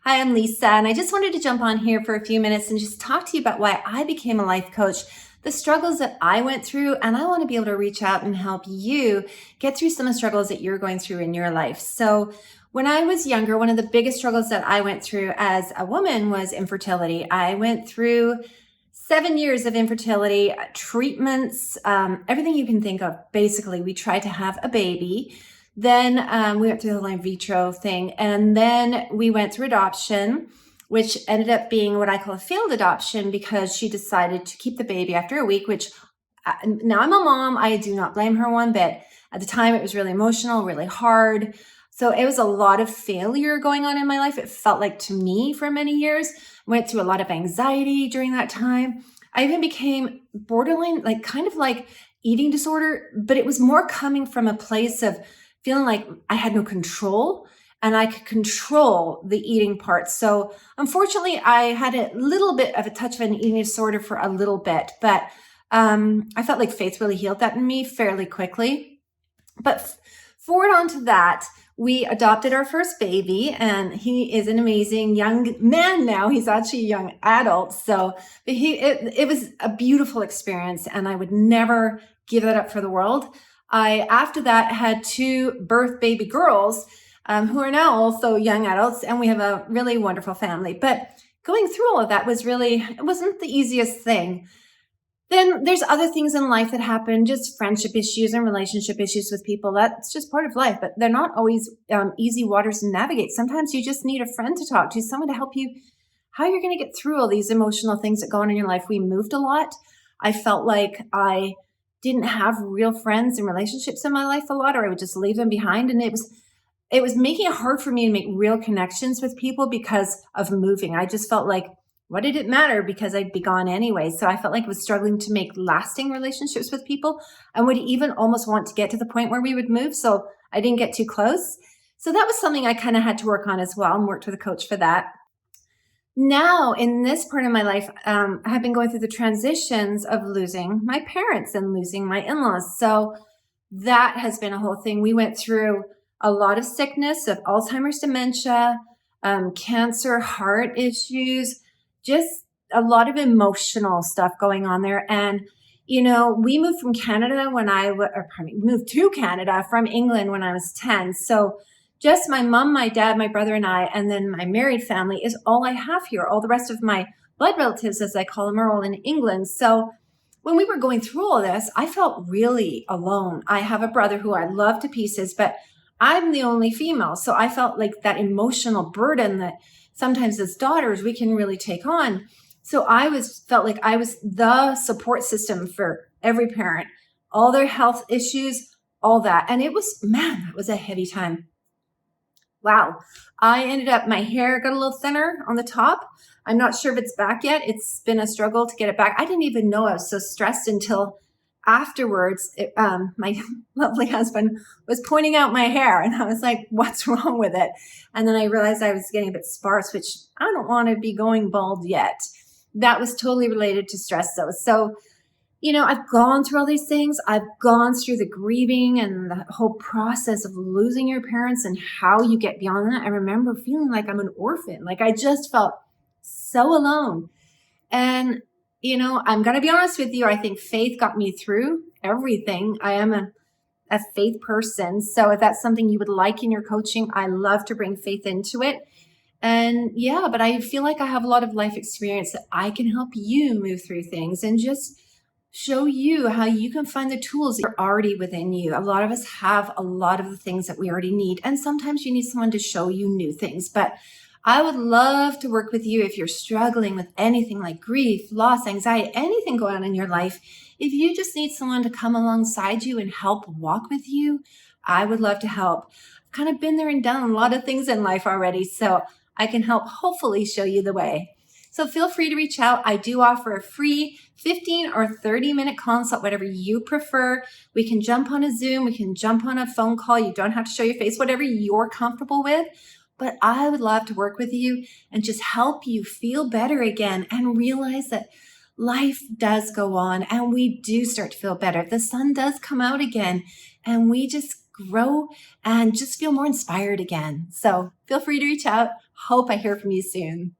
Hi, I'm Lisa, and I just wanted to jump on here for a few minutes and just talk to you about why I became a life coach, the struggles that I went through, and I want to be able to reach out and help you get through some of the struggles that you're going through in your life. So, when I was younger, one of the biggest struggles that I went through as a woman was infertility. I went through 7 years of infertility treatments, everything you can think of. Basically, we tried to have a baby. Then we went through the whole in vitro thing. And then we went through adoption, which ended up being what I call a failed adoption because she decided to keep the baby after a week, which now I'm a mom. I do not blame her one bit. At the time, it was really emotional, really hard. So it was a lot of failure going on in my life. It felt like to me for many years. Went through a lot of anxiety during that time. I even became borderline, like kind of like eating disorder, but it was more coming from a place of feeling like I had no control and I could control the eating part. So unfortunately, I had a little bit of a touch of an eating disorder for a little bit, but I felt like faith really healed that in me fairly quickly. But forward on to that, we adopted our first baby, and he is an amazing young man now. He's actually a young adult. So it was a beautiful experience, and I would never give that up for the world. I, after that, had two birth baby girls who are now also young adults, and we have a really wonderful family. But going through all of that it wasn't the easiest thing. Then there's other things in life that happen, just friendship issues and relationship issues with people. That's just part of life, but they're not always easy waters to navigate. Sometimes you just need a friend to talk to, someone to help you, how you're going to get through all these emotional things that go on in your life. We moved a lot. I felt like I didn't have real friends and relationships in my life a lot, or I would just leave them behind. And it was making it hard for me to make real connections with people because of moving. I just felt like, what did it matter? Because I'd be gone anyway. So I felt like I was struggling to make lasting relationships with people and would even almost want to get to the point where we would move. So I didn't get too close. So that was something I kind of had to work on as well, and worked with a coach for that. Now, in this part of my life, I have been going through the transitions of losing my parents and losing my in-laws. So that has been a whole thing. We went through a lot of sickness of Alzheimer's, dementia, cancer, heart issues, just a lot of emotional stuff going on there. And, we moved from Canada moved to Canada from England when I was 10. So just my mom, my dad, my brother, and I, and then my married family is all I have here. All the rest of my blood relatives, as I call them, are all in England. So when we were going through all this, I felt really alone. I have a brother who I love to pieces, but I'm the only female. So I felt like that emotional burden that sometimes as daughters we can really take on. So felt like I was the support system for every parent, all their health issues, all that. And it was a heavy time. Wow. I ended up, my hair got a little thinner on the top. I'm not sure if it's back yet. It's been a struggle to get it back. I didn't even know I was so stressed until afterwards. My lovely husband was pointing out my hair, and I was like, what's wrong with it? And then I realized I was getting a bit sparse, which I don't want to be going bald yet. That was totally related to stress though. So, I've gone through all these things. I've gone through the grieving and the whole process of losing your parents and how you get beyond that. I remember feeling like I'm an orphan. Like I just felt so alone. And, I'm going to be honest with you. I think faith got me through everything. I am a faith person. So if that's something you would like in your coaching, I love to bring faith into it. And yeah, but I feel like I have a lot of life experience that I can help you move through things and just show you how you can find the tools that are already within you. A lot of us have a lot of the things that we already need. And sometimes you need someone to show you new things. But I would love to work with you if you're struggling with anything like grief, loss, anxiety, anything going on in your life. If you just need someone to come alongside you and help walk with you, I would love to help. I've kind of been there and done a lot of things in life already, so I can help hopefully show you the way. So feel free to reach out. I do offer a free 15 or 30-minute consult, whatever you prefer. We can jump on a Zoom. We can jump on a phone call. You don't have to show your face, whatever you're comfortable with. But I would love to work with you and just help you feel better again and realize that life does go on and we do start to feel better. The sun does come out again and we just grow and just feel more inspired again. So feel free to reach out. Hope I hear from you soon.